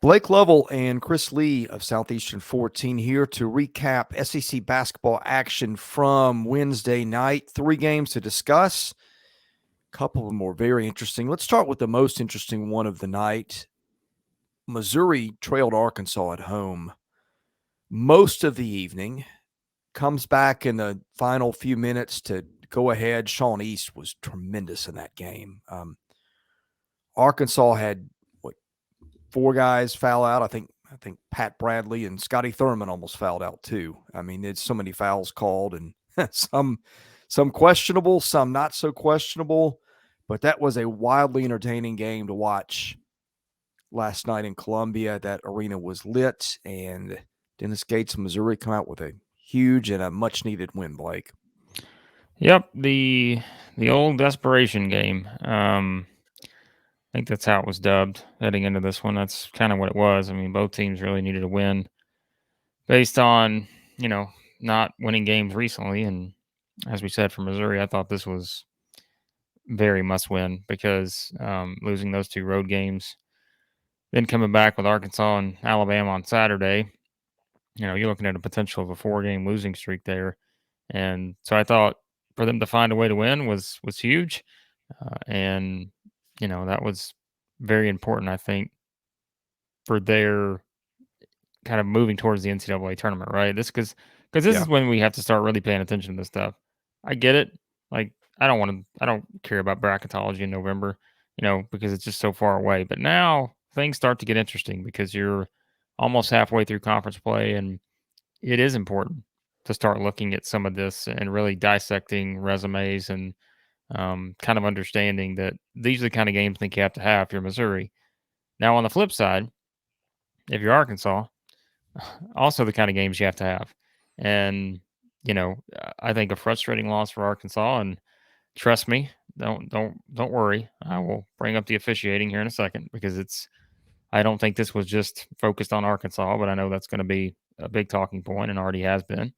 Blake Lovell and Chris Lee of Southeastern 14 here to recap SEC basketball action from Wednesday night. 3 games to discuss. A couple of them were very interesting. Let's start with the most interesting one of the night. Missouri trailed Arkansas at home most of the evening. Comes back in the final few minutes to go ahead. Sean East was tremendous in that game. Arkansas had 4 guys foul out. I think Pat Bradley and Scotty Thurman almost fouled out too. I mean, there's so many fouls called, and some questionable, some not so questionable. But that was a wildly entertaining game to watch last night in Columbia. That arena was lit, and Dennis Gates of Missouri come out with a huge and a much-needed win, Blake. Yep, the old desperation game. I think that's how it was dubbed heading into this one. That's kind of what it was. I mean, both teams really needed a win based on, not winning games recently. And as we said, for Missouri, I thought this was very must win because losing those 2 road games, then coming back with Arkansas and Alabama on Saturday, you're looking at a potential of a 4-game losing streak there. And so I thought for them to find a way to win was huge. And that was very important, I think, for their kind of moving towards the NCAA tournament, right? Because this is when we have to start really paying attention to this stuff. I get it. Like, I don't care about bracketology in November, because it's just so far away. But now things start to get interesting because you're almost halfway through conference play, and it is important to start looking at some of this and really dissecting resumes and kind of understanding that these are the kind of games I think you have to have if you're Missouri. Now, on the flip side, if you're Arkansas, also the kind of games you have to have. And, I think a frustrating loss for Arkansas. And trust me, don't worry. I will bring up the officiating here in a second because I don't think this was just focused on Arkansas, but I know that's going to be a big talking point and already has been.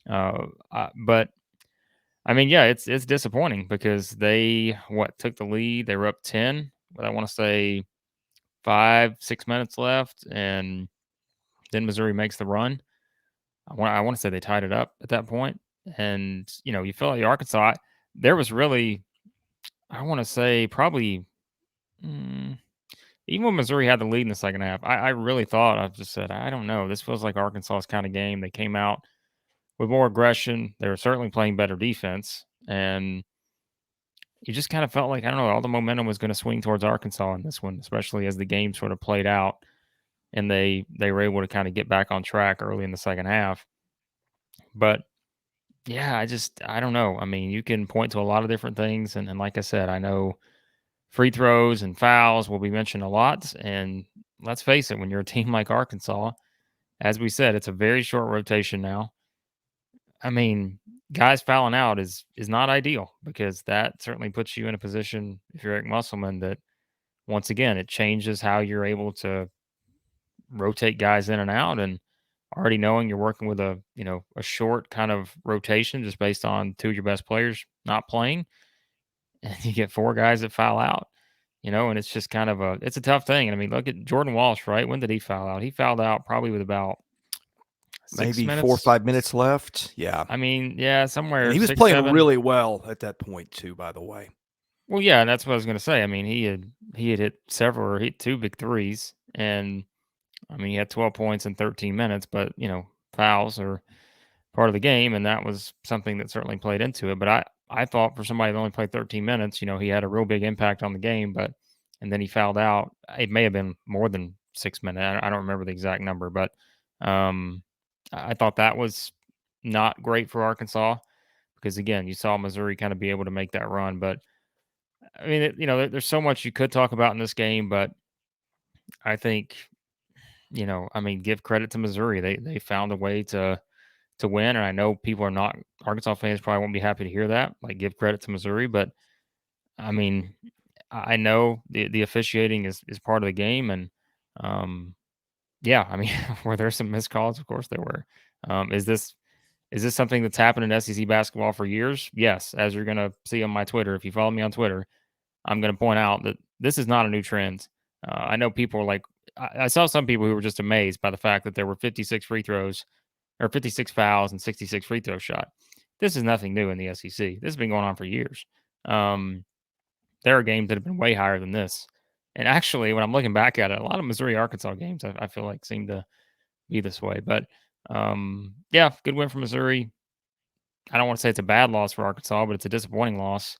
But I mean, yeah, it's disappointing because they took the lead. They were up 10, but I want to say 5-6 minutes left, and then Missouri makes the run. I want to say they tied it up at that point, and you feel like Arkansas. There was really, I want to say probably, even when Missouri had the lead in the second half, I really thought I just said I don't know. This feels like Arkansas's kind of game. They came out with more aggression. They were certainly playing better defense, and you just kind of felt like, I don't know, all the momentum was going to swing towards Arkansas in this one, especially as the game sort of played out and they were able to kind of get back on track early in the second half. But yeah, I don't know. I mean, you can point to a lot of different things. And like I said, I know free throws and fouls will be mentioned a lot. And let's face it, when you're a team like Arkansas, as we said, it's a very short rotation now. I mean, guys fouling out is not ideal because that certainly puts you in a position, if you're Eric Musselman, that once again, it changes how you're able to rotate guys in and out. And already knowing you're working with a short kind of rotation just based on 2 of your best players not playing, and you get 4 guys that foul out, and it's just kind of it's a tough thing. And I mean, look at Jordan Walsh, right? When did he foul out? He fouled out probably with about 6 maybe minutes. 4 or 5 minutes left. Yeah. I mean, yeah, somewhere. And he was 6, playing 7. really well at that point too, by the way. Well, yeah, that's what I was going to say. I mean, he had hit several, or hit 2 big threes, and I mean, he had 12 points in 13 minutes, but fouls are part of the game, and that was something that certainly played into it. But I thought for somebody that only played 13 minutes, he had a real big impact on the game. And then he fouled out. It may have been more than 6 minutes. I don't remember the exact number, but I thought that was not great for Arkansas because again, you saw Missouri kind of be able to make that run. But I mean, there's so much you could talk about in this game, but I think, I mean, give credit to Missouri. They found a way to win. And I know people are not, Arkansas fans probably won't be happy to hear that, like give credit to Missouri. But I mean, I know the officiating is part of the game. And yeah, I mean, were there some missed calls? Of course there were. Is this something that's happened in SEC basketball for years? Yes. As you're going to see on my Twitter, if you follow me on Twitter, I'm going to point out that this is not a new trend. I know people were like, I saw some people who were just amazed by the fact that there were 56 free throws or 56 fouls and 66 free throws shot. This is nothing new in the SEC. This has been going on for years. There are games that have been way higher than this. And actually, when I'm looking back at it, a lot of Missouri Arkansas games I feel like seem to be this way. But yeah, good win for Missouri. I don't want to say it's a bad loss for Arkansas, but it's a disappointing loss.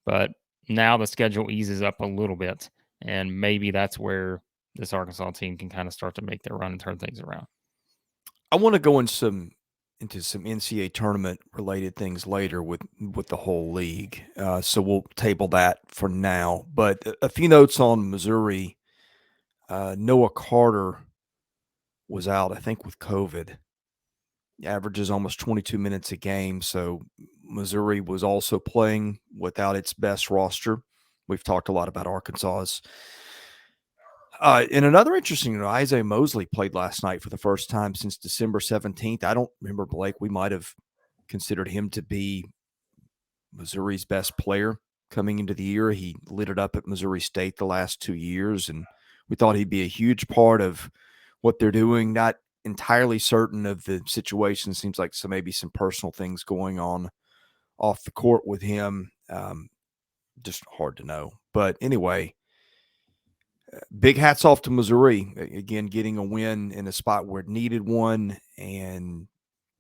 But now the schedule eases up a little bit, and maybe that's where this Arkansas team can kind of start to make their run and turn things around. I want to go into some NCAA tournament related things later with the whole league. So we'll table that for now. But a few notes on Missouri. Noah Carter was out, I think, with COVID. Averages almost 22 minutes a game. So Missouri was also playing without its best roster. We've talked a lot about Arkansas's. And another interesting, Isiaih Mosley played last night for the first time since December 17th. I don't remember, Blake. We might have considered him to be Missouri's best player coming into the year. He lit it up at Missouri State the last 2 years, and we thought he'd be a huge part of what they're doing. Not entirely certain of the situation. Seems like maybe some personal things going on off the court with him. Just hard to know. But anyway, big hats off to Missouri, again, getting a win in a spot where it needed one and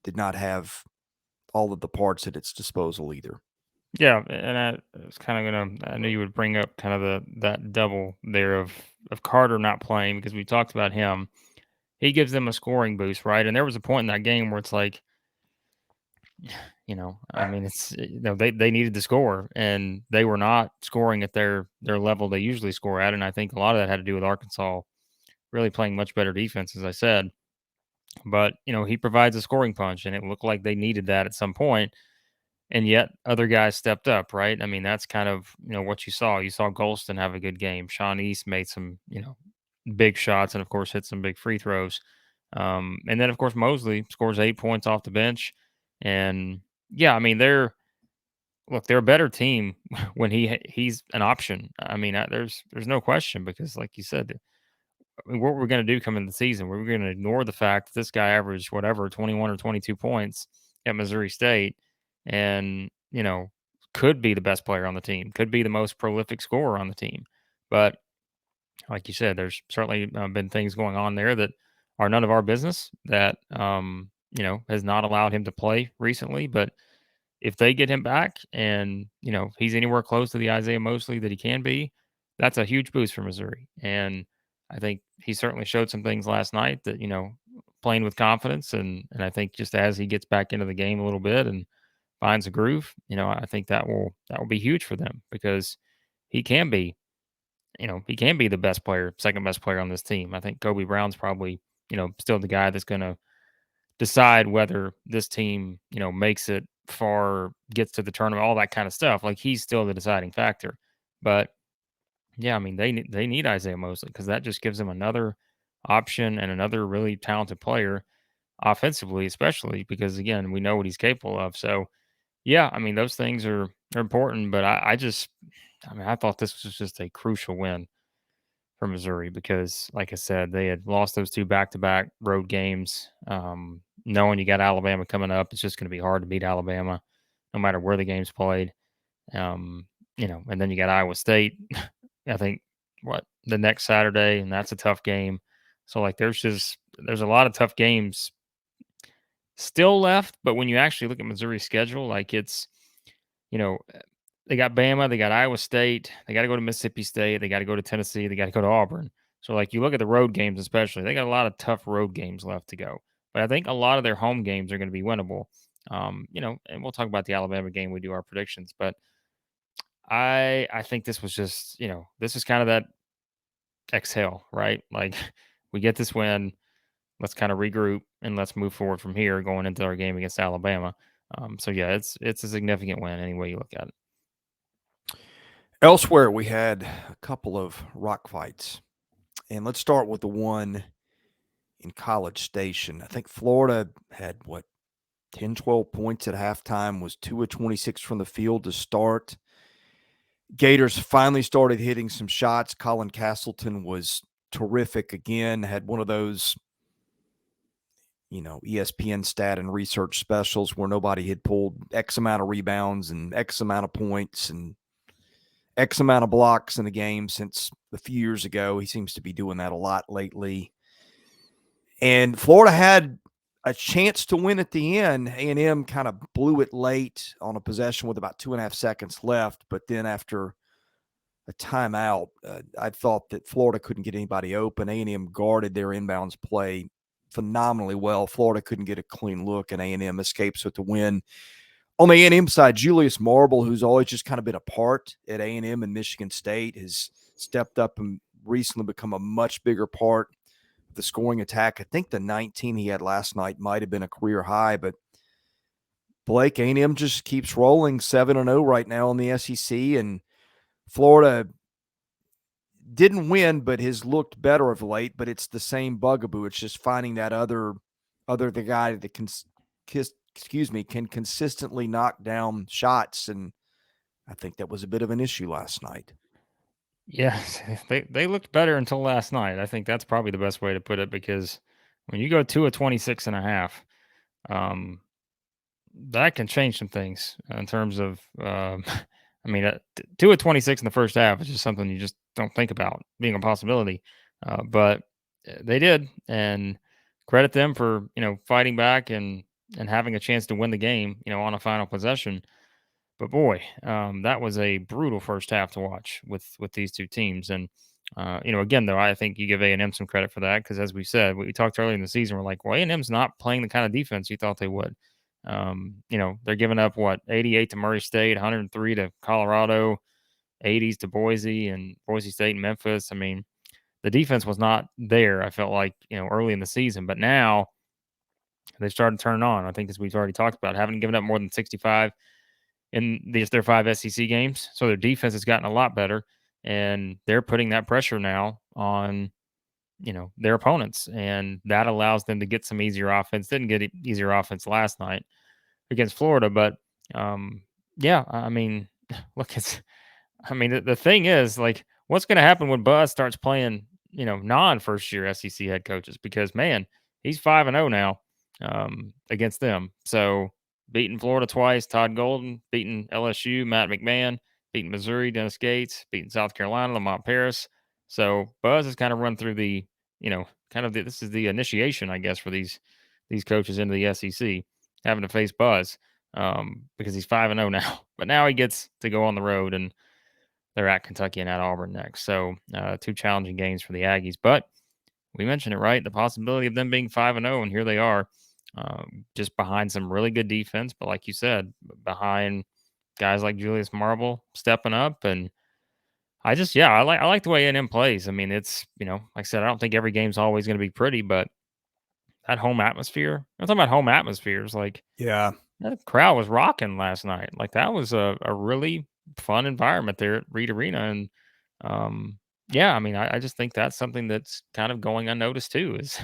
did not have all of the parts at its disposal either. Yeah, and I was kind of gonna. I knew you would bring up kind of that double there of Carter not playing because we talked about him. He gives them a scoring boost, right? And there was a point in that game where it's like, I mean, it's they needed to score and they were not scoring at their level they usually score at, and I think a lot of that had to do with Arkansas really playing much better defense, as I said. But he provides a scoring punch, and it looked like they needed that at some point. And yet other guys stepped up, right? I mean, that's kind of, what you saw. You saw Golston have a good game. Sean East made some, big shots and, of course, hit some big free throws. And then, of course, Mosley scores 8 points off the bench. And, yeah, I mean, they're a better team when he's an option. I mean, there's no question because, like you said, I mean, what we're going to do coming the season, we're going to ignore the fact that this guy averaged whatever 21 or 22 points at Missouri State, and could be the best player on the team, could be the most prolific scorer on the team. But like you said, there's certainly been things going on there that are none of our business that has not allowed him to play recently. But if they get him back and he's anywhere close to the Isiaih Mosley that he can be, that's a huge boost for Missouri. And I think he certainly showed some things last night that playing with confidence, and I think just as he gets back into the game a little bit and finds a groove, I think that will be huge for them because he can be the best player, second best player on this team. I think Kobe Brown's probably still the guy that's going to decide whether this team, makes it far, gets to the tournament, all that kind of stuff. Like he's still the deciding factor. But yeah, I mean they need Isiaih Mosley because that just gives them another option and another really talented player offensively, especially because again we know what he's capable of. So yeah, I mean those things are important. But I thought this was just a crucial win for Missouri because, like I said, they had lost those two back-to-back road games. Knowing you got Alabama coming up, it's just going to be hard to beat Alabama, no matter where the game's played. And then you got Iowa State. I think the next Saturday, and that's a tough game. So like, there's a lot of tough games still left. But when you actually look at Missouri's schedule, like it's, you know, they got Bama, they got Iowa State, they got to go to Mississippi State, they got to go to Tennessee, they got to go to Auburn. So, like, you look at the road games, especially, they got a lot of tough road games left to go. But I think a lot of their home games are going to be winnable. And we'll talk about the Alabama game. We do our predictions, but I think this was just, this is kind of that exhale, right? Like, we get this win, let's kind of regroup and let's move forward from here going into our game against Alabama. So yeah, it's a significant win any way you look at it. Elsewhere, we had a couple of rock fights. And let's start with the one in College Station. I think Florida had, 10, 12 points at halftime, was 2 of 26 from the field to start. Gators finally started hitting some shots. Colin Castleton was terrific again, had one of those, ESPN stat and research specials where nobody had pulled X amount of rebounds and X amount of points and X amount of blocks in a game since a few years ago. He seems to be doing that a lot lately. And Florida had a chance to win at the end. A&M kind of blew it late on a possession with about 2.5 seconds left. But then after a timeout, I thought that Florida couldn't get anybody open. A&M guarded their inbounds play phenomenally well. Florida couldn't get a clean look, and A&M escapes with the win. On the A&M side, Julius Marble, who's always just kind of been a part at A&M and Michigan State, has stepped up and recently become a much bigger part of the scoring attack. I think the 19 he had last night might have been a career high, but Blake, A&M just keeps rolling 7-0 right now in the SEC, and Florida didn't win, but has looked better of late. But it's the same bugaboo. It's just finding that the guy that can consistently knock down shots, and I think that was a bit of an issue last night. Yes, they looked better until last night. I think that's probably the best way to put it, because when you go 2 of 26.5, that can change some things in terms of, I mean, 2 of 26 in the first half is just something you just don't think about being a possibility. But they did, and credit them for, fighting back and having a chance to win the game, on a final possession. But boy, that was a brutal first half to watch with these two teams. And again, though, I think you give A&M some credit for that, because as we said, we talked earlier in the season, we're like, well, A&M's not playing the kind of defense you thought they would. They're giving up 88 to Murray State, 103 to Colorado, 80s to Boise, and Boise State and Memphis. I mean, the defense was not there, I felt like, early in the season, but now they started turning on. I think, as we've already talked about, haven't given up more than 65 in their 5 SEC games. So their defense has gotten a lot better, and they're putting that pressure now on, their opponents, and that allows them to get some easier offense. Didn't get easier offense last night against Florida, but yeah, I mean, look, the thing is, like, what's going to happen when Buzz starts playing, non-first year SEC head coaches? Because, man, he's 5-0 now against them. So beating Florida twice, Todd Golden, beating LSU, Matt McMahon, beating Missouri, Dennis Gates, beating South Carolina, Lamont Paris. So Buzz has kind of run through the, this is the initiation, I guess, for these coaches into the SEC, having to face Buzz because he's 5-0 now. But now he gets to go on the road, and they're at Kentucky and at Auburn next. So 2 challenging games for the Aggies. But we mentioned it, right? The possibility of them being 5-0, and here they are, just behind some really good defense. But like you said, behind guys like Julius Marble stepping up. And I like the way A&M plays. I mean, it's, like I said, I don't think every game's always going to be pretty, but that home atmosphere, I'm talking about home atmospheres. Like, Yeah. that crowd was rocking last night. Like, that was a really fun environment there at Reed Arena. And yeah, I mean, I just think that's something that's kind of going unnoticed too, is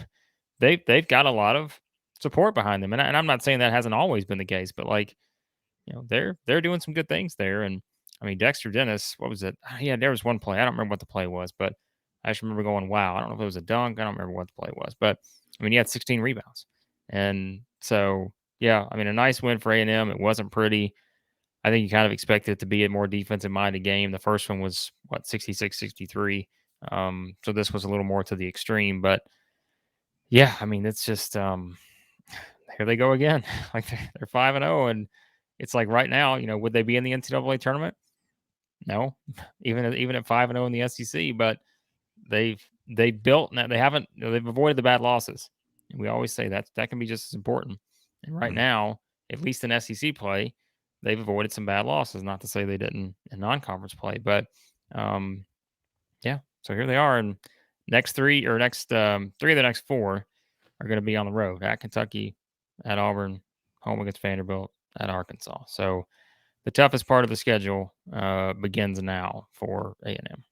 they've got a lot of support behind them. And I'm not saying that hasn't always been the case, but, like, they're doing some good things there. And I mean, Dexter Dennis, what was it? Yeah, there was one play. I don't remember what the play was, but I just remember going, wow. I don't know if it was a dunk. I don't remember what the play was, but I mean, he had 16 rebounds. And so, yeah, I mean, a nice win for A&M. It wasn't pretty. I think you kind of expected it to be a more defensive minded game. The first one was 66-63. So this was a little more to the extreme, but yeah, I mean, it's just, here they go again. Like, they're 5-0, and it's like, right now, would they be in the NCAA tournament? No, even at 5-0 in the SEC, but they built, they haven't, they've avoided the bad losses. And we always say that can be just as important. And right now, at least in SEC play, they've avoided some bad losses. Not to say they didn't in non-conference play, but yeah. So here they are, and next 3 of the next 4 are going to be on the road at Kentucky, at Auburn, home against Vanderbilt, at Arkansas. So the toughest part of the schedule begins now for A&M.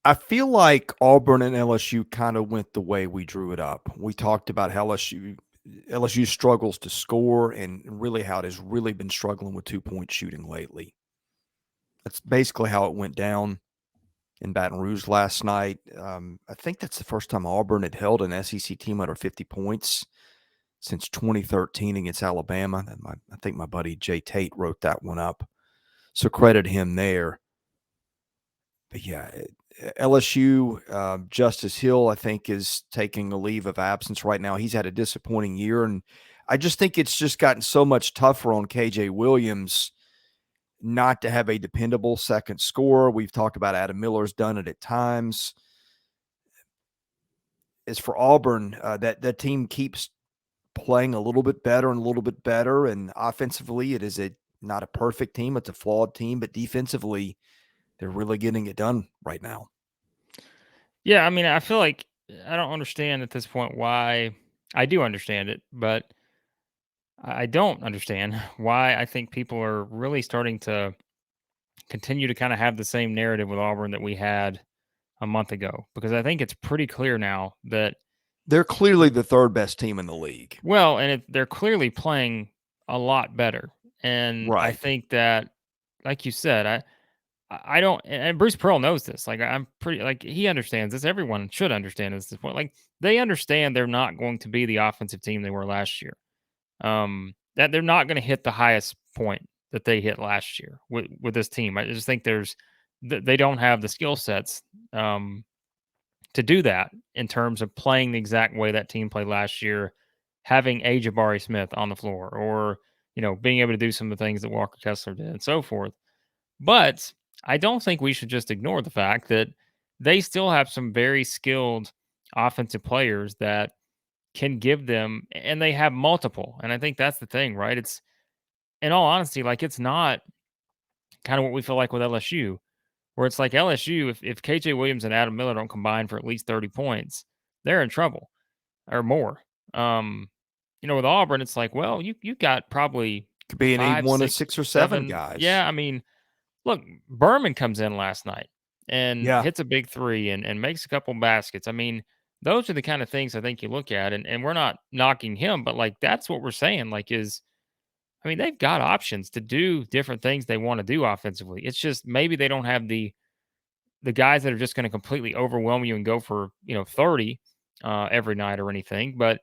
I feel like Auburn and LSU kind of went the way we drew it up. We talked about how LSU struggles to score, and really how it has really been struggling with 2-point shooting lately. That's basically how it went down in Baton Rouge last night. I think that's the first time Auburn had held an SEC team under 50 points since 2013 against Alabama. I think my buddy Jay Tate wrote that one up. So credit him there. But yeah, LSU, Justice Hill, I think, is taking a leave of absence right now. He's had a disappointing year. And I just think it's just gotten so much tougher on KJ Williams not to have a dependable second scorer. We've talked about Adam Miller's done it at times. As for Auburn, that team keeps playing a little bit better and a little bit better. And offensively, it is not a perfect team. It's a flawed team, but defensively, they're really getting it done right now. Yeah, I mean, I feel like I don't understand at this point why. I do understand it, but I don't understand why I think people are really starting to continue to kind of have the same narrative with Auburn that we had a month ago, because I think it's pretty clear now that they're clearly the third best team in the league. Well, and they're clearly playing a lot better. And I Right. think that, like you said, I don't, and Bruce Pearl knows this. Like, I'm pretty, like, he understands this. Everyone should understand this at this point. Like, they understand they're not going to be the offensive team they were last year. That they're not going to hit the highest point that they hit last year with this team. I just think they don't have the skill sets to do that in terms of playing the exact way that team played last year, having a Jabari Smith on the floor, or being able to do some of the things that Walker Kessler did and so forth. But I don't think we should just ignore the fact that they still have some very skilled offensive players that can give them, and they have multiple. And I think that's the thing, right? It's, in all honesty, like, it's not kind of what we feel like with LSU, where it's like LSU, if KJ Williams and Adam Miller don't combine for at least 30 points, they're in trouble or more. With Auburn, it's like, well, you got probably Could be any 5, one of 6, 6 or 7 7. guys. Yeah, I mean, look, Berman comes in last night and Yeah. hits a big three and makes a couple baskets. I mean, those are the kind of things I think you look at, and we're not knocking him, but like, that's what we're saying. Like, I mean, they've got options to do different things they want to do offensively. It's just maybe they don't have the guys that are just going to completely overwhelm you and go for 30 every night or anything. But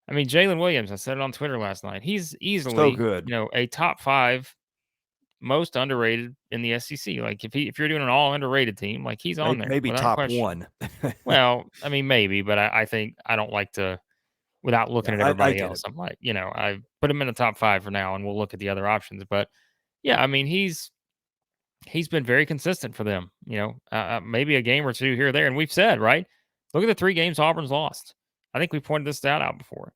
I mean, Jaylin Williams, I said it on Twitter last night. He's So easily good. a top 5 most underrated in the SEC. Like, if you're doing an all underrated team, like, he's on there Maybe without top question. 1. Well, I mean, maybe, but I think I don't like to, without looking Yeah, at I everybody get it. else. I'm like, I put him in the top 5 for now, and we'll look at the other options. But yeah, I mean, he's been very consistent for them. Maybe a game or two here or there. And we've said, right, look at the 3 games Auburn's lost. I think we pointed this stat out before.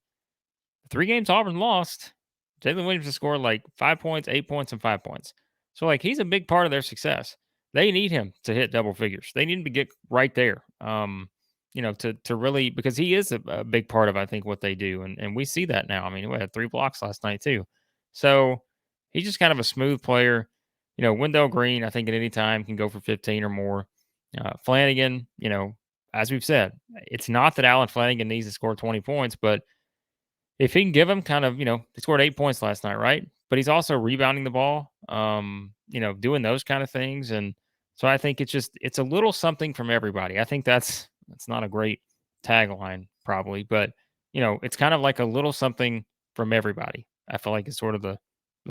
The 3 games Auburn lost, Jaylin Williams has scored like 5 points, 8 points, and 5 points. So, like, he's a big part of their success. They need him to hit double figures. They need him to get right there. To really, because he is a big part of, I think, what they do. And we see that now. I mean, we had 3 blocks last night too. So he's just kind of a smooth player. Wendell Green, I think, at any time can go for 15 or more. Flanagan, as we've said, it's not that Allen Flanagan needs to score 20 points, but if he can give him kind of, he scored 8 points last night, right? But he's also rebounding the ball, doing those kind of things. And so I think it's a little something from everybody. I think that's not a great tagline probably, but it's kind of like a little something from everybody. I feel like it's sort of the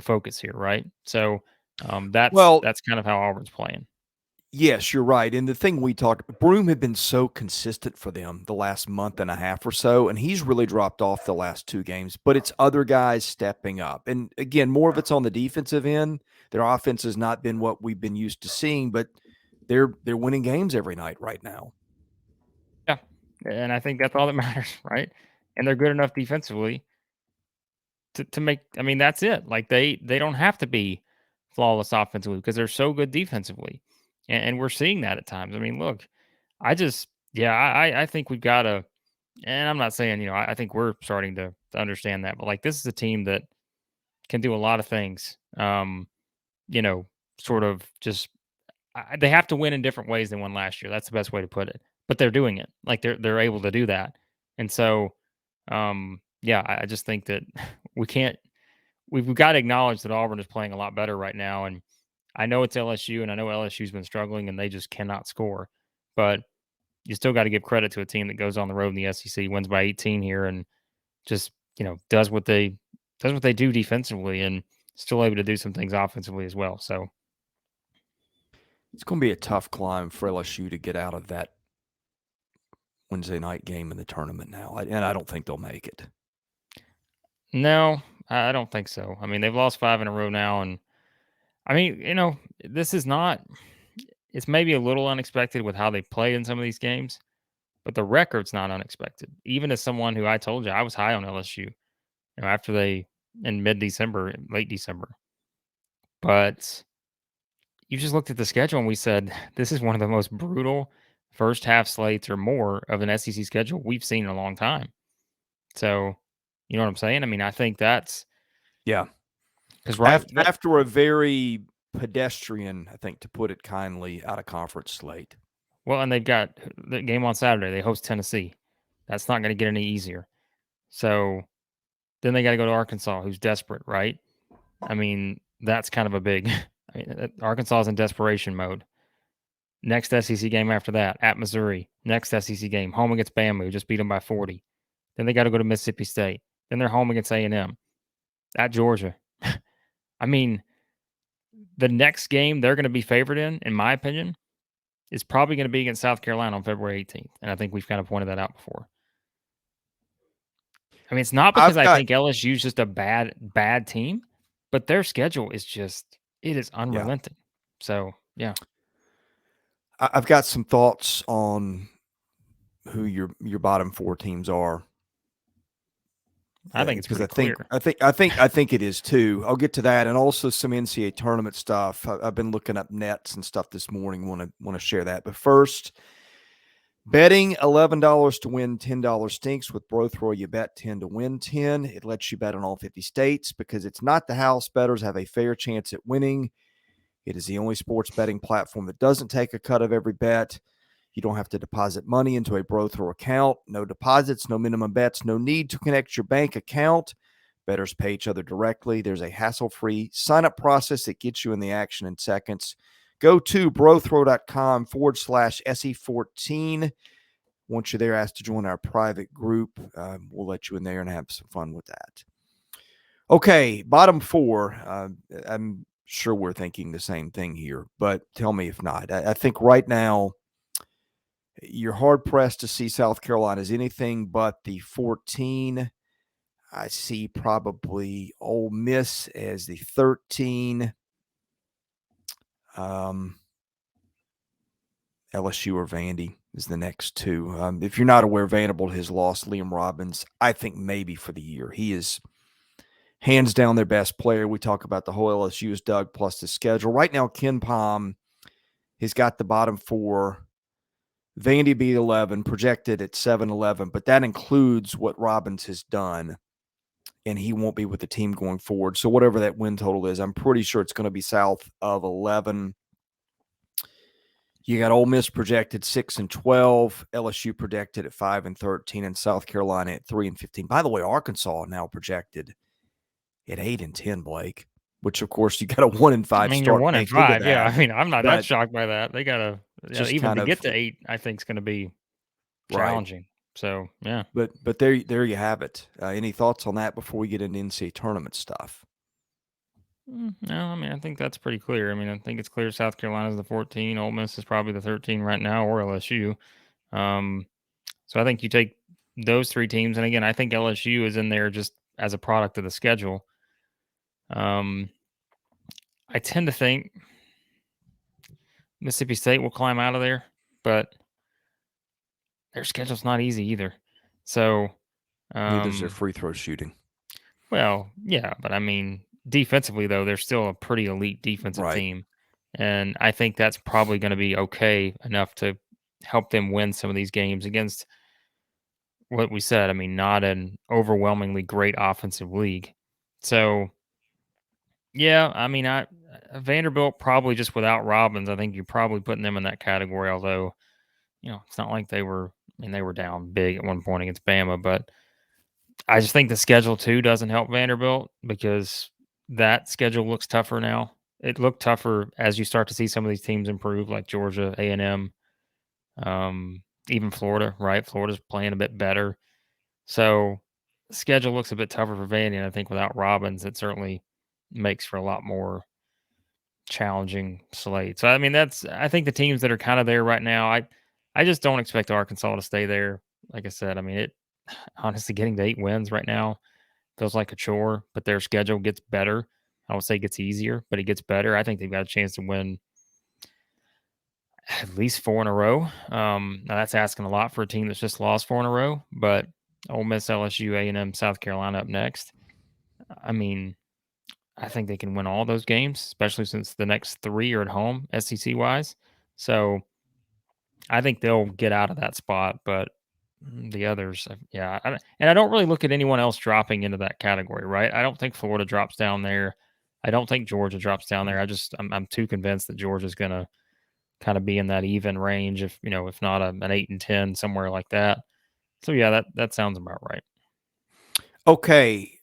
focus here, right? So Well, that's kind of how Auburn's playing. yes, you're right. And the thing we talked, Broom had been so consistent for them the last month and a half or so, and he's really dropped off the last 2 games, but it's other guys stepping up. And again, more of it's on the defensive end. Their offense has not been what we've been used to seeing, but they're winning games every night right now. Yeah. And I think that's all that matters, right? And they're good enough defensively to make, I mean, that's it. Like, they don't have to be flawless offensively because they're so good defensively. And we're seeing that at times. I mean, look, I think we've got to, and I'm not saying, I think we're starting to understand that, but like, this is a team that can do a lot of things. Sort of just, they have to win in different ways than won last year. That's the best way to put it. But they're doing it. Like, they're able to do that. And so, yeah, I just think that we can't, we've got to acknowledge that Auburn is playing a lot better right now. And I know it's LSU, and I know LSU's been struggling, and they just cannot score. But you still got to give credit to a team that goes on the road in the SEC, wins by 18 here, and just does what they do defensively, and still able to do some things offensively as well. So It's going to be a tough climb for LSU to get out of that Wednesday night game in the tournament now, and I don't think they'll make it. no, I don't think so. I mean, they've lost 5 in a row now, and I mean, this is not. It's maybe a little unexpected with how they played in some of these games, but the record's not unexpected. Even as someone who I told you I was high on LSU, after they in mid-December, late December, but you just looked at the schedule and we said this is one of the most brutal first half slates or more of an SEC schedule we've seen in a long time. So, you know what I'm saying? I mean, I think that's because after a very pedestrian, I think to put it kindly, out of conference slate. Well, and they've got the game on Saturday. They host Tennessee. That's not going to get any easier. So then they got to go to Arkansas, who's desperate, right? I mean, that's kind of a big. I mean, Arkansas is in desperation mode. Next SEC game after that, at Missouri. Next SEC game, home against Bama, just beat them by 40. Then they got to go to Mississippi State. Then they're home against A&M. At Georgia. I mean, the next game they're going to be favored in my opinion, is probably going to be against South Carolina on February 18th. And I think we've kind of pointed that out before. I mean, it's not because I think LSU is just a bad team, but their schedule is it is unrelenting. Yeah. So, yeah. I've got some thoughts on who your bottom 4 teams are. I think it's pretty clear. I think it is too. I'll get to that, and also some NCAA tournament stuff. I've been looking up nets and stuff this morning. Want to share that, but first, betting $11 to win $10 stinks. With BROTHROW, you bet 10 to win 10. It lets you bet on all 50 states because it's not the house. Bettors have a fair chance at winning. It is the only sports betting platform that doesn't take a cut of every bet. You don't have to deposit money into a BROTHROW account. No deposits, no minimum bets, no need to connect your bank account. Bettors pay each other directly. There's a hassle-free sign-up process that gets you in the action in seconds. Go to brothrow.com/SE14. Once you're there, ask to join our private group. We'll let you in there and have some fun with that. Okay, bottom 4. I'm sure we're thinking the same thing here, but tell me if not. I think right now, you're hard-pressed to see South Carolina as anything but the 14. I see probably Ole Miss as the 13. LSU or Vandy is the next 2. If you're not aware, Vanderbilt has lost Liam Robbins, I think maybe for the year. He is hands down their best player. We talk about the whole LSU is Doug plus the schedule. Right now, Ken Pom has got the bottom 4. Vandy beat 11, projected at 7-11, but that includes what Robbins has done, and he won't be with the team going forward. So whatever that win total is, I'm pretty sure it's going to be south of 11. You got Ole Miss projected 6-12, LSU projected at 5-13, and South Carolina at 3-15. By the way, Arkansas now projected at 8-10, Blake. Which, of course, you got a 1-5 start. I mean, you're 1-5. Yeah, I mean, I'm not that shocked by that. They got to even to get to 8. I think is going to be challenging. Right. So, yeah. But there you have it. Any thoughts on that before we get into NCAA tournament stuff? No, I mean, I think that's pretty clear. I mean, I think it's clear South Carolina's the 14. Ole Miss is probably the 13 right now, or LSU. So I think you take those 3 teams, and again, I think LSU is in there just as a product of the schedule. I tend to think Mississippi State will climb out of there, but their schedule's not easy either. So neither is their free throw shooting. Well, yeah, but I mean, defensively though, they're still a pretty elite defensive team, and I think that's probably going to be okay enough to help them win some of these games against what we said. I mean, not an overwhelmingly great offensive league. So, yeah, I mean, Vanderbilt probably just without Robbins, I think you're probably putting them in that category. Although, it's not like they were down big at one point against Bama, but I just think the schedule too doesn't help Vanderbilt because that schedule looks tougher now. it looked tougher as you start to see some of these teams improve, like Georgia, A&M, even Florida, right? Florida's playing a bit better. So the schedule looks a bit tougher for Vandy, and I think without Robbins, it certainly makes for a lot more challenging slate. So I mean, I think the teams that are kind of there right now, I just don't expect Arkansas to stay there. Like I said, I mean, it honestly getting to 8 wins right now feels like a chore, but their schedule gets better. I would say it gets easier, but it gets better. I think they've got a chance to win at least 4 in a row. Now that's asking a lot for a team that's just lost 4 in a row, but Ole Miss, LSU, A&M, South Carolina up next. I mean, I think they can win all those games, especially since the next 3 are at home, SEC wise. So I think they'll get out of that spot, but the others, yeah. And I don't really look at anyone else dropping into that category, right? I don't think Florida drops down there. I don't think Georgia drops down there. I'm too convinced that Georgia's going to kind of be in that even range, if not an 8 and 10, somewhere like that. So yeah, that sounds about right. Okay.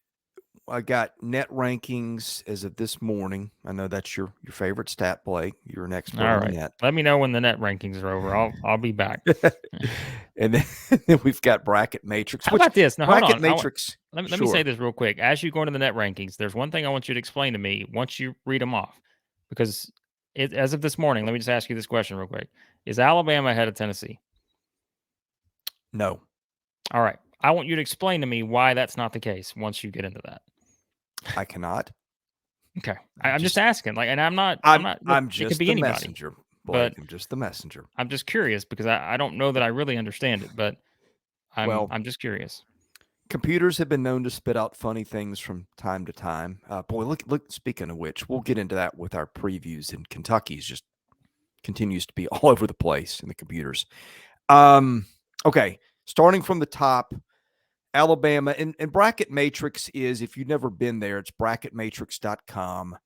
I got net rankings as of this morning. I know that's your favorite stat, Blake. You're an expert All on the right. net. Let me know when the net rankings are over. I'll be back. And then we've got bracket matrix. How about this? Now hold bracket on. matrix. Let me Sure. say this real quick. As you go into the net rankings, there's one thing I want you to explain to me once you read them off, because as of this morning, let me just ask you this question real quick: is Alabama ahead of Tennessee? No. All right. I want you to explain to me why that's not the case once you get into that. I cannot. Okay. I'm just asking. Like, and I'm not. Look, I'm it just could be the anybody, messenger, Blake. but I'm just the messenger. I'm just curious because I don't know that I really understand it, but I'm just curious. Computers have been known to spit out funny things from time to time. Boy, look. Speaking of which, we'll get into that with our previews. And Kentucky's just continues to be all over the place in the computers. Okay, starting from the top, Alabama and bracket matrix is, if you've never been there, it's bracketmatrix.com.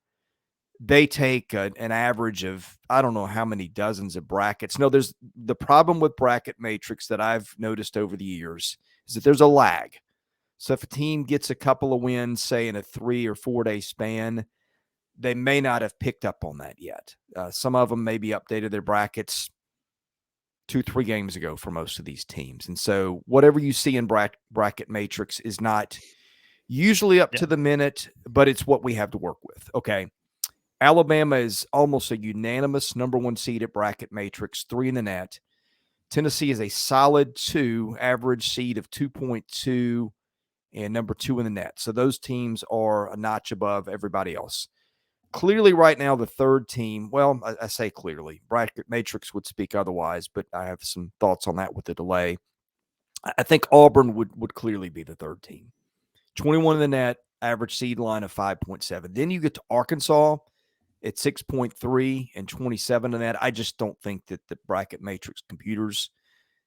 They take an average of, I don't know how many dozens of brackets. No, there's the problem with bracket matrix that I've noticed over the years is that there's a lag. So if a team gets a couple of wins, say in a 3 or 4 day span, they may not have picked up on that yet. Some of them maybe updated their brackets 2-3 games ago for most of these teams. And so whatever you see in bracket matrix is not usually up to the minute, but it's what we have to work with. Okay. Alabama is almost a unanimous number 1 seed at bracket matrix, 3 in the net. Tennessee is a solid 2, average seed of 2.2, and number 2 in the net. So those teams are a notch above everybody else. Clearly right now, the third team, well, I say clearly, bracket matrix would speak otherwise, but I have some thoughts on that with the delay. I think Auburn would clearly be the third team. 21 in the net, average seed line of 5.7. Then you get to Arkansas at 6.3 and 27 in that. I just don't think that the bracket matrix computers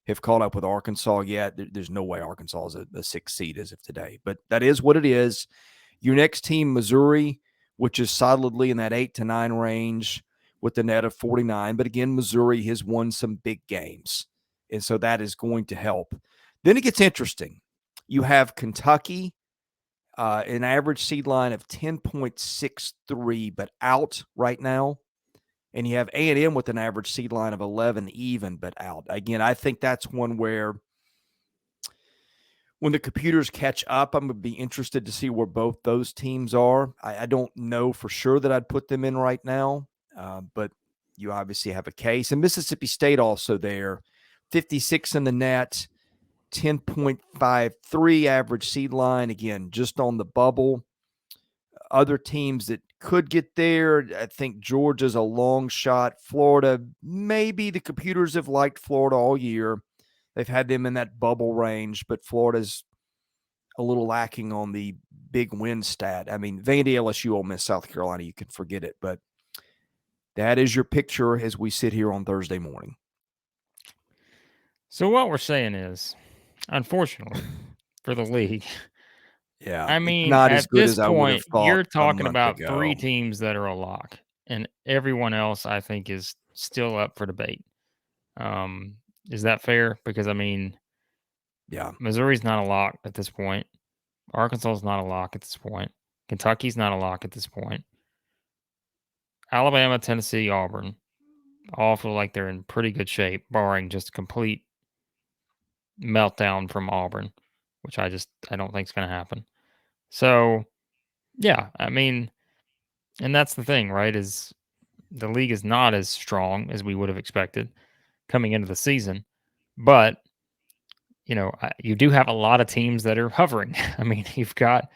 have caught up with Arkansas yet. There's no way Arkansas is a 6th seed as of today, but that is what it is. Your next team, Missouri, which is solidly in that 8 to 9 range with the net of 49. But again, Missouri has won some big games, and so that is going to help. Then it gets interesting. You have Kentucky, an average seed line of 10.63, but out right now. And you have A&M with an average seed line of 11 even, but out. Again, I think that's one where when the computers catch up, I'm going to be interested to see where both those teams are. I don't know for sure that I'd put them in right now, but you obviously have a case. And Mississippi State also there, 56 in the net, 10.53 average seed line. Again, just on the bubble. Other teams that could get there, I think Georgia's a long shot. Florida, maybe the computers have liked Florida all year. They've had them in that bubble range, but Florida's a little lacking on the big win stat. I mean, Vandy, LSU, Ole Miss, South Carolina, you can forget it. But that is your picture as we sit here on Thursday morning. So what we're saying is, unfortunately for the league, yeah, I mean, not as at good this as I would have point, thought you're a talking month about ago. 3 teams that are a lock, and everyone else, I think, is still up for debate. Is that fair? Because, I mean, yeah, Missouri's not a lock at this point. Arkansas is not a lock at this point. Kentucky's not a lock at this point. Alabama, Tennessee, Auburn all feel like they're in pretty good shape, barring just complete meltdown from Auburn, which I don't think is going to happen. So, yeah, I mean, and that's the thing, right? Is the league is not as strong as we would have expected coming into the season, but you do have a lot of teams that are hovering. I mean, you've got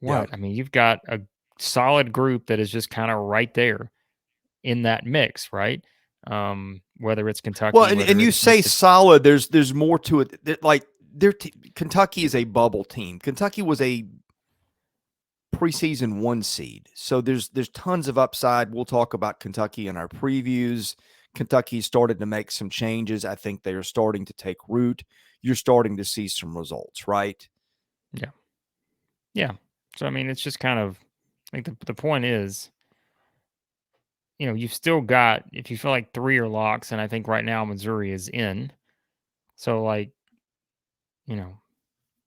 Yeah. what? I mean, you've got a solid group that is just kind of right there in that mix, right? Whether it's Well, Kentucky, and, whether and you it's say Mississippi. solid. There's more to it. Like Kentucky is a bubble team. Kentucky was a preseason 1 seed, so there's tons of upside. We'll talk about Kentucky in our previews. Kentucky started to make some changes. I think they are starting to take root. You're starting to see some results, right? Yeah, yeah. So I mean, it's just kind of like the point is, you've still got, if you feel like 3 are locks, and I think right now Missouri is in. So like, you know,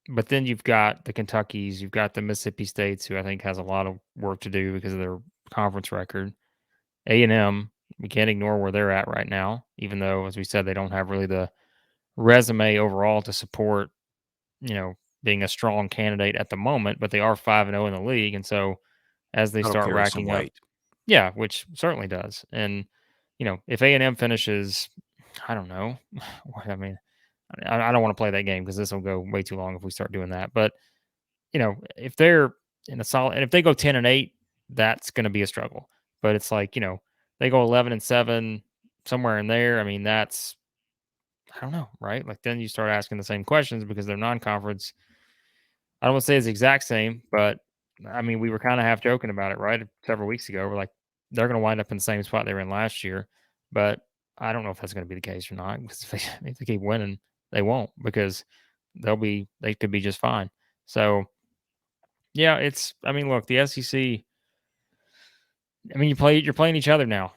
but then you've got the Kentuckys, you've got the Mississippi States, who I think has a lot of work to do because of their conference record. A&M, we can't ignore where they're at right now, even though, as we said, they don't have really the resume overall to support, being a strong candidate at the moment, but they are 5-0 in the league. And so as they That'll start carry some racking up, weight. yeah, which certainly does. And, if A&M finishes, I don't know. I mean, I don't want to play that game because this will go way too long if we start doing that. But, if they're in a solid, and if they go 10-8, that's going to be a struggle. But it's like, they go 11-7, somewhere in there. I mean, that's, I don't know, right? Like then you start asking the same questions because they're non-conference. I don't want to say it's the exact same, but I mean, we were kind of half joking about it, right? Several weeks ago, we're like, they're going to wind up in the same spot they were in last year, but I don't know if that's going to be the case or not. Because if they keep winning, they won't, because they could be just fine. So yeah, I mean, look, the SEC. I mean, you're playing each other now.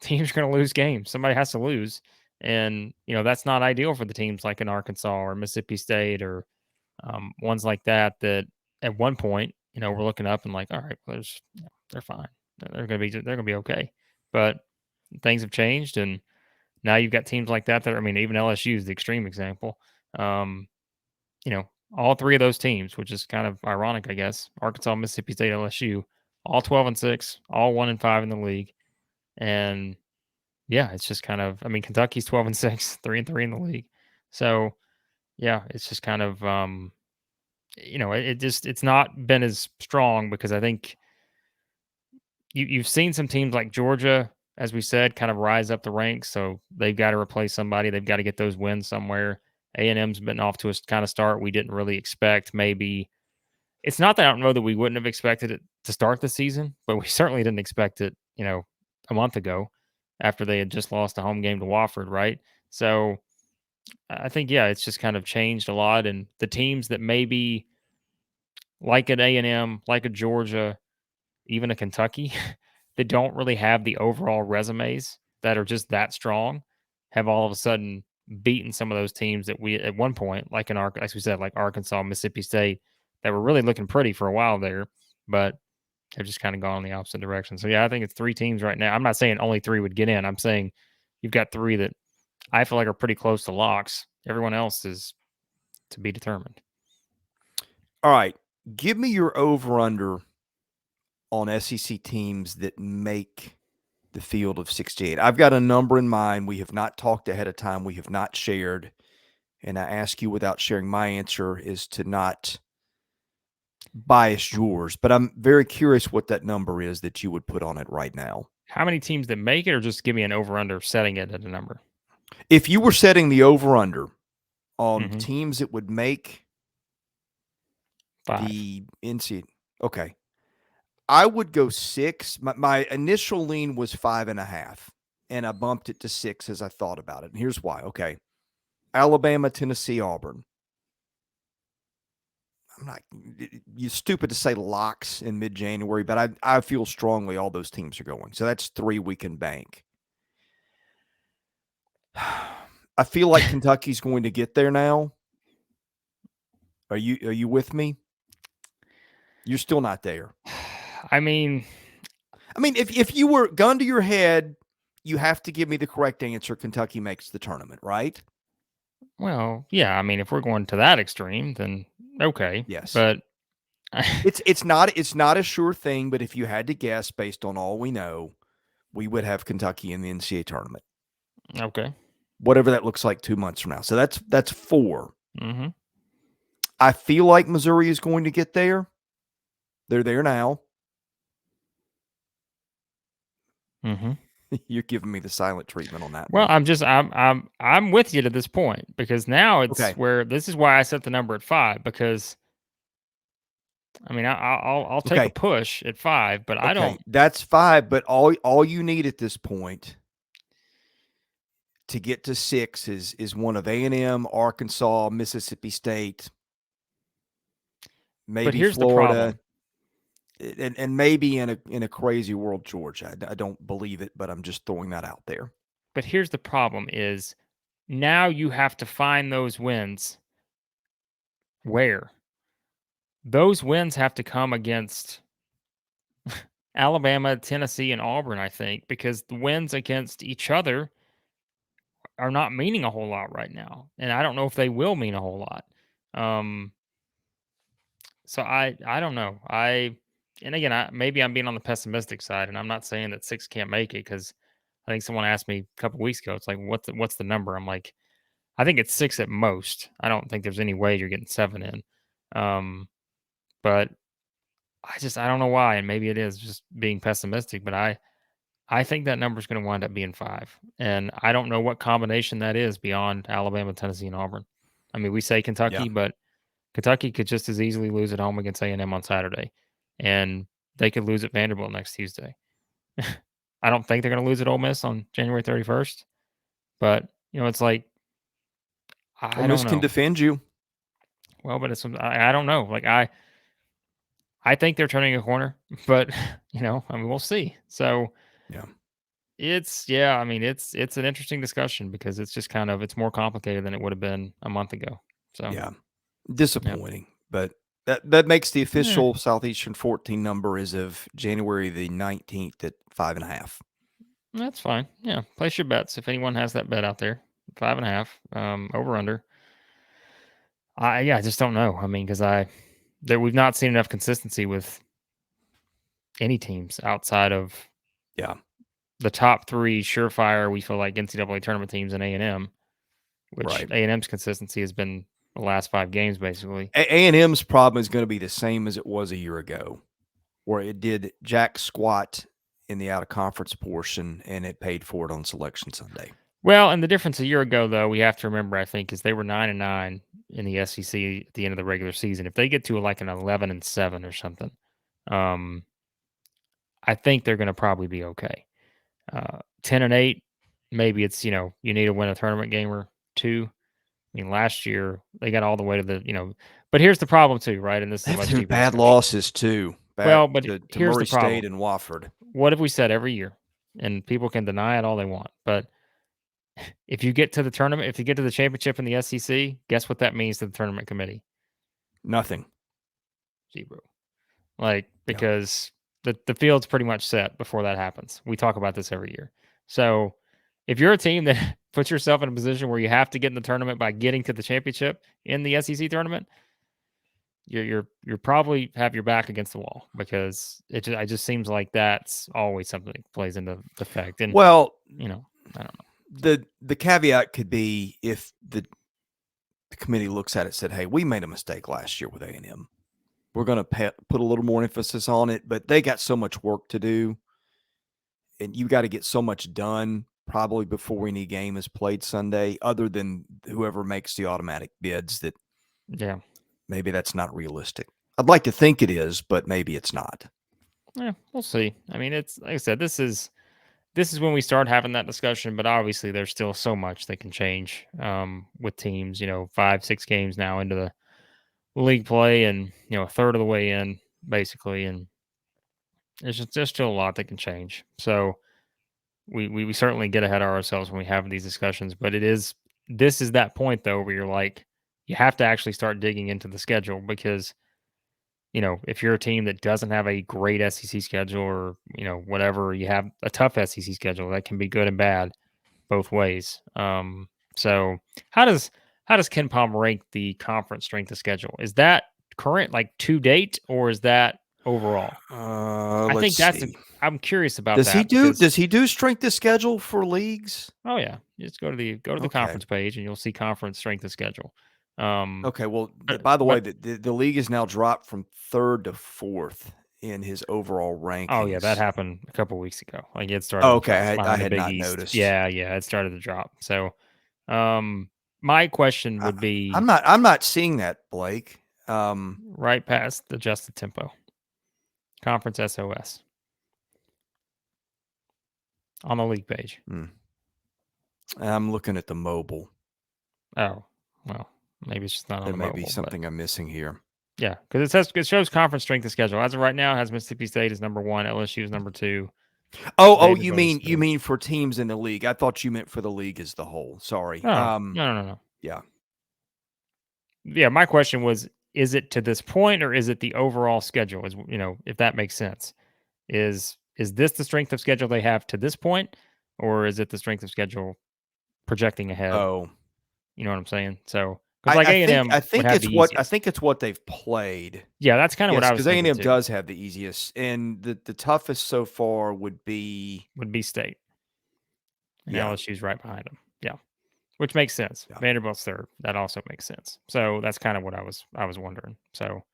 Teams are going to lose games. Somebody has to lose, and that's not ideal for the teams like in Arkansas or Mississippi State or ones like that. That at one point, we're looking up and like, all right, well, they're fine. They're gonna be okay. But things have changed, and now you've got teams like that. I mean, even LSU is the extreme example. Um, all 3 of those teams, which is kind of ironic, I guess. Arkansas, Mississippi State, LSU, all 12-6, all 1-5 in the league, and yeah, it's just kind of. I mean, Kentucky's 12-6, 3-3 in the league. So yeah, it's just kind of. It's not been as strong because I think you've seen some teams like Georgia, as we said, kind of rise up the ranks. So they've got to replace somebody. They've got to get those wins somewhere. A&M's been off to a kind of start we didn't really expect. Maybe it's not that I don't know that we wouldn't have expected it to start the season, but we certainly didn't expect it, a month ago after they had just lost a home game to Wofford, right? So I think, yeah, it's just kind of changed a lot. And the teams that maybe like at A&M, like a Georgia, even a Kentucky, that don't really have the overall resumes that are just that strong, have all of a sudden beaten some of those teams that we at one point, like as we said, like Arkansas, Mississippi State, that were really looking pretty for a while there, but have just kind of gone in the opposite direction. So yeah, I think it's 3 teams right now. I'm not saying only 3 would get in. I'm saying you've got 3 that I feel like are pretty close to locks. Everyone else is to be determined. All right. Give me your over-under on SEC teams that make the field of 68. I've got a number in mind. We have not talked ahead of time. We have not shared. And I ask you without sharing my answer is to not bias yours. But I'm very curious what that number is that you would put on it right now. How many teams that make it, or just give me an over-under setting it at a number? If you were setting the over-under on Mm-hmm. teams that would make 5. the NCAA, okay. I would go 6. My initial lean was 5.5, and I bumped it to 6 as I thought about it. And here's why. Okay. Alabama, Tennessee, Auburn. You're stupid to say locks in mid-January, but I feel strongly all those teams are going. So that's 3 we can bank. I feel like Kentucky's going to get there now. Are you with me? You're still not there. I mean, I mean, if you were gun to your head, you have to give me the correct answer. Kentucky makes the tournament, right? Well, yeah. I mean, if we're going to that extreme, then okay. Yes. But It's not a sure thing, but if you had to guess based on all we know, we would have Kentucky in the NCAA tournament. okay. Whatever that looks like 2 months from now. So that's 4. Mm-hmm. I feel like Missouri is going to get there. They're there now. Mm-hmm. You're giving me the silent treatment on that Well, one. I'm with you to this point, because now it's Okay. where this is why I set the number at 5, because I mean I'll take a Okay. push at 5, but I Okay. don't. That's 5, but all you need at this point to get to 6 is one of A&M, Arkansas, Mississippi State, But maybe here's the Florida, problem. and maybe in a crazy world, Georgia. I don't believe it, but I'm just throwing that out there. But here's the problem is now you have to find those wins where those wins have to come against Alabama, Tennessee, and Auburn, I think, because the wins against each other are not meaning a whole lot right now. And I don't know if they will mean a whole lot. Um, so I don't know. And again, maybe I'm being on the pessimistic side, and I'm not saying that 6 can't make it, because I think someone asked me a couple weeks ago. It's like, what's the number? I'm like, I think it's 6 at most. I don't think there's any way you're getting 7 in. But I don't know why, and maybe it is just being pessimistic, but I think that number is going to wind up being 5, and I don't know what combination that is beyond Alabama, Tennessee, and Auburn. I mean, we say Yeah. Kentucky, but Kentucky could just as easily lose at home against A&M on Saturday, and they could lose at Vanderbilt next Tuesday. I don't think they're going to lose at Ole Miss on January 31st, but it's like Ole I Miss don't can know. defend you. Well, but I don't know. Like I think they're turning a corner, but I mean, we'll see. So Yeah. yeah, I mean, it's an interesting discussion, because it's just it's more complicated than it would have been a month ago. So Yeah. yeah, Disappointing, but that makes the yeah, official Southeastern 14 number as of January the 19th at 5.5. that's fine. Yeah, place your bets if anyone has that bet out there. 5.5, over under. I just don't know. I mean, because we've not seen enough consistency with any teams outside of Yeah. the top 3 surefire. We feel like NCAA tournament teams and A&M, which Right. A&M's consistency has been the last 5 games basically. A&M's problem is going to be the same as it was a year ago, where it did jack squat in the out of conference portion and it paid for it on Selection Sunday. Well, and the difference a year ago, though, we have to remember, I think, is they were 9-9 in the SEC at the end of the regular season. If they get to like an 11-7 or something, um, I think they're going to probably be okay. 10-8, maybe it's you need to win a tournament game or 2. I mean, last year they got all the way to but here's the problem too, right? And this is a They've much been deeper bad discussion. losses too, back Well, but to here's the Murray State problem. and Wofford. What have we said every year? And people can deny it all they want, but if you get to the tournament, if you get to the championship in the SEC, guess what that means to the tournament committee? Nothing. 0. Like, Yeah. because the field's pretty much set before that happens. We talk about this every year. So if you're a team that puts yourself in a position where you have to get in the tournament by getting to the championship in the SEC tournament, you're probably have your back against the wall, because it just seems like that's always something that plays into the fact. And Well, I don't know. the caveat could be if the committee looks at it and said, hey, we made a mistake last year with A&M. We're going to put a little more emphasis on it, but they got so much work to do, and you got to get so much done probably before any game is played Sunday, other than whoever makes the automatic bids, that Yeah. maybe that's not realistic. I'd like to think it is, but maybe it's not. Yeah, we'll see. I mean, it's like I said, this is when we start having that discussion, but obviously there's still so much that can change with teams, 5, 6 games now into the league play, and, a third of the way in basically. And there's still a lot that can change. So we certainly get ahead of ourselves when we have these discussions, but this is that point though, where you're like, you have to actually start digging into the schedule, because if you're a team that doesn't have a great SEC schedule or, whatever, you have a tough SEC schedule, that can be good and bad both ways. So how does Ken Palm rank the conference strength of schedule? Is that current, like to date, or is that overall? I think I'm curious about does that. Does he do strength of schedule for leagues? Oh yeah, just go to the conference page and you'll see conference strength of schedule. Okay, well, by the way, the league is now dropped from 3rd to 4th in his overall rankings. Oh yeah, that happened a couple weeks ago. Like it started. Oh, okay, I had not noticed. Yeah, it started to drop. So, my question would be: I'm not seeing that, Blake. Right past the adjusted tempo, conference SOS on the league page. I'm looking at the mobile. Oh well, maybe it's just not on the mobile. There may be something I'm missing here. Yeah, because it shows conference strength of schedule. As of right now, it has Mississippi State as number 1, LSU is number 2. Oh, you mean for teams in the league? I thought you meant for the league as the whole. Sorry. No. Yeah. My question was: is it to this point, or is it the overall schedule? If that makes sense, is this the strength of schedule they have to this point, or is it the strength of schedule projecting ahead? Oh, you know what I'm saying? So. Because like A&M, I think it's what they've played. Yeah, that's kind of what I was thinking. Because A&M does have the easiest, and the toughest so far would be State. And LSU's right behind them. Yeah, which makes sense. Yeah. Vanderbilt's third. That also makes sense. So that's kind of what I was wondering. So,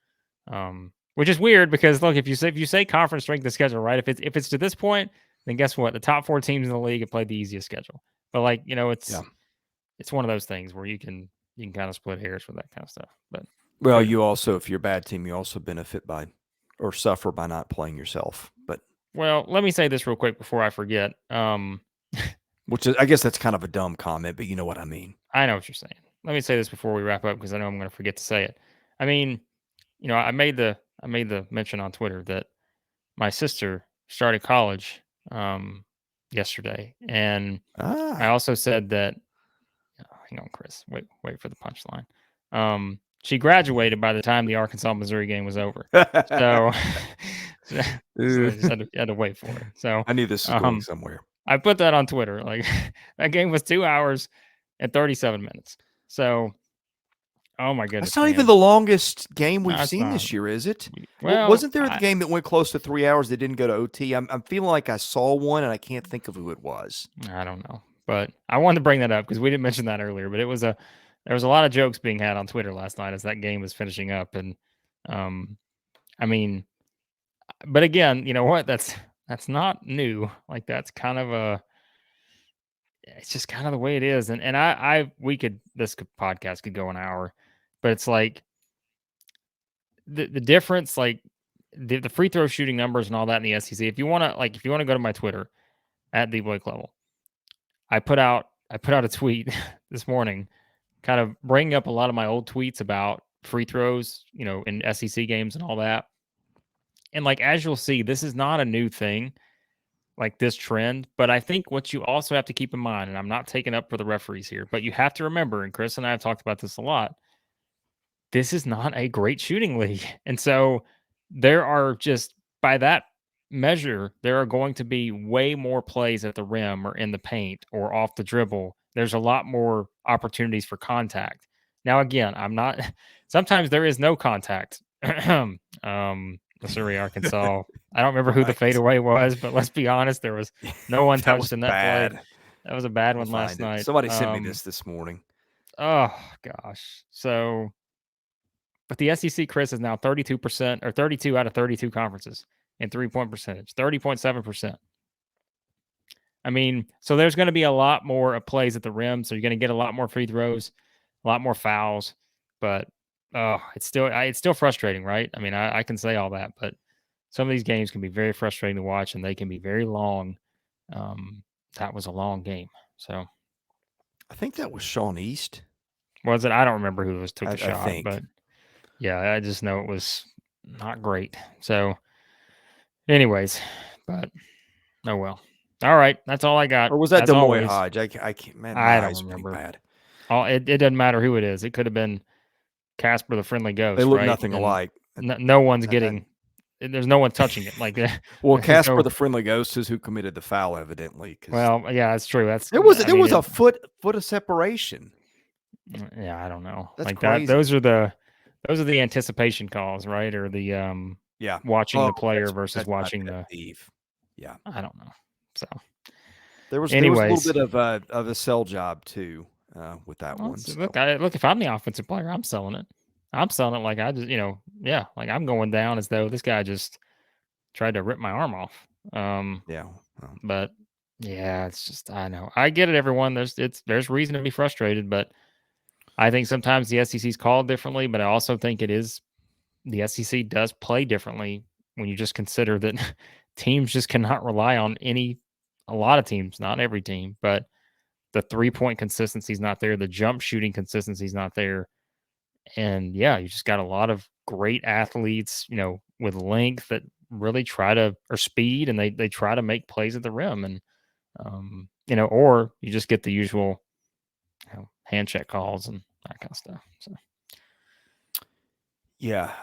which is weird because look, if you say conference strength of schedule, right? If it's to this point, then guess what? The top 4 teams in the league have played the easiest schedule. But it's one of those things where you can kind of split hairs with that kind of stuff. But you also, if you're a bad team, you also benefit by or suffer by not playing yourself. But let me say this real quick before I forget. Which is, I guess that's kind of a dumb comment, but you know what I mean. I know what you're saying. Let me say this before we wrap up because I know I'm going to forget to say it. I mean, I made the mention on Twitter that my sister started college yesterday, and I also said that. Hang on, Chris. Wait for the punchline. She graduated by the time the Arkansas-Missouri game was over. So, so I just had to wait for it. So I knew this was going somewhere. I put that on Twitter. Like that game was 2 hours and 37 minutes. So, oh my goodness. That's not even the longest game we've seen this year, is it? Well, wasn't there a game that went close to 3 hours that didn't go to OT? I'm feeling like I saw one and I can't think of who it was. I don't know. But I wanted to bring that up because we didn't mention that earlier. But there was a lot of jokes being had on Twitter last night as that game was finishing up. And I mean, but again, you know what? That's not new. Like that's kind of it's just kind of the way it is. And this podcast could go an hour, but it's like the difference, like the free throw shooting numbers and all that in the SEC. If you want to go to my Twitter at the Blake Lovell, I put out a tweet this morning, kind of bringing up a lot of my old tweets about free throws, in SEC games and all that. And like, as you'll see, this is not a new thing, like this trend. But I think what you also have to keep in mind, and I'm not taking up for the referees here, but you have to remember, and Chris and I have talked about this a lot, this is not a great shooting league. And so there are just, by that measure, there are going to be way more plays at the rim or in the paint or off the dribble. There's a lot more opportunities for contact. Now, again, sometimes there is no contact. Missouri, Arkansas. I don't remember who the fadeaway was, but let's be honest, there was no one touched in that play. That was a bad one last night. Somebody sent me this morning. Oh, gosh. So, but the SEC, Chris, is now 32% or 32 out of 32 conferences in 3-point percentage, 30.7%. I mean, so there's going to be a lot more plays at the rim. So you're going to get a lot more free throws, a lot more fouls, but it's still frustrating, right? I mean, I can say all that, but some of these games can be very frustrating to watch and they can be very long. That was a long game. So I think that was Sean East. Was it? I don't remember who took the shot, I think. But yeah, I just know it was not great. So anyways, but oh well. All right, that's all I got. Or was that Des Moines Hodge? I can't. Man, I don't remember. Bad. It doesn't matter who it is. It could have been Casper the Friendly Ghost. They look right? nothing alike. no one's getting. There's no one touching it. Like, well, there's Casper no, the Friendly Ghost is who committed the foul, evidently. well, yeah, that's true. That's there was I mean, a foot of separation. Yeah, I don't know. That's like crazy. Those are the anticipation calls, right? Or the watching the player versus watching the Eve. Yeah, I don't know. So there was a little bit of a sell job too with that one. So. Look, if I'm the offensive player, I'm selling it. I'm selling it like I just, like I'm going down as though this guy just tried to rip my arm off. Yeah, but yeah, it's just, I know, I get it. Everyone, there's reason to be frustrated, but I think sometimes the SEC's called differently, but I also think the SEC does play differently when you just consider that teams just cannot rely on a lot of teams, not every team, but the 3-point consistency is not there. The jump shooting consistency is not there. And yeah, you just got a lot of great athletes, with length that really or speed, and they try to make plays at the rim. And, or you just get the usual hand check calls and that kind of stuff. So, yeah.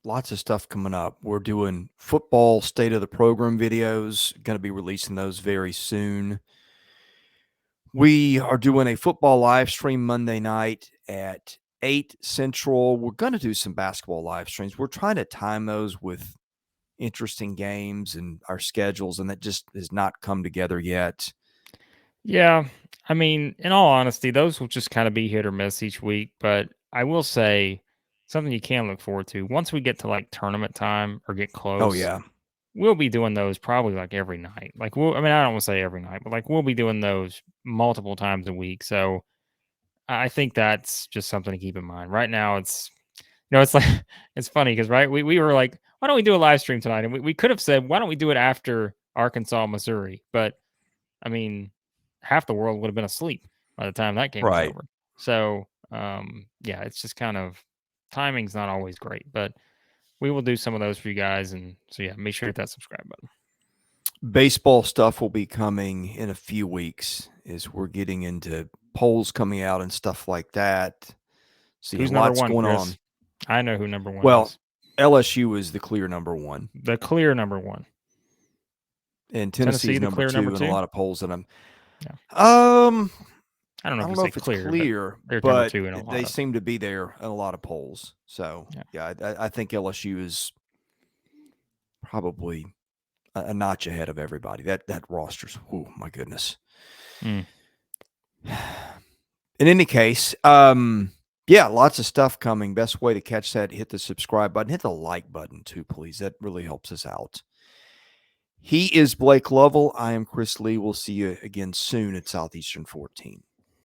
Lots of stuff coming up. We're doing football state of the program videos, going to be releasing those very soon. We are doing a football live stream Monday night at 8 Central. We're going to do some basketball live streams. We're trying to time those with interesting games and our schedules, and that just has not come together yet. Yeah. I mean, in all honesty, those will just kind of be hit or miss each week. But I will say something you can look forward to once we get to like tournament time or get close. Oh, yeah. We'll be doing those probably like every night. Like, I don't want to say every night, but like we'll be doing those multiple times a week. So I think that's just something to keep in mind. Right now, it's like, it's funny because, right, we were like, why don't we do a live stream tonight? And we could have said, why don't we do it after Arkansas, Missouri? But I mean, half the world would have been asleep by the time that game was over. So, yeah, it's just kind of, timing's not always great, but we will do some of those for you guys. And so, yeah, make sure to hit that subscribe button. Baseball stuff will be coming in a few weeks as we're getting into polls coming out and stuff like that. So who's lots number one, going Chris? On. I know who number one is. Is. LSU is the clear number one. The clear number one. And Tennessee is number two in a lot of polls that I'm. Yeah. I don't know if it's clear, but they seem to be there in a lot of polls. So yeah, I think LSU is probably a notch ahead of everybody. That roster's, oh my goodness. In any case, yeah, lots of stuff coming. Best way to catch that, hit the subscribe button, hit the like button too, please. That really helps us out. He is Blake Lovell. I am Chris Lee. We'll see you again soon at Southeastern 14.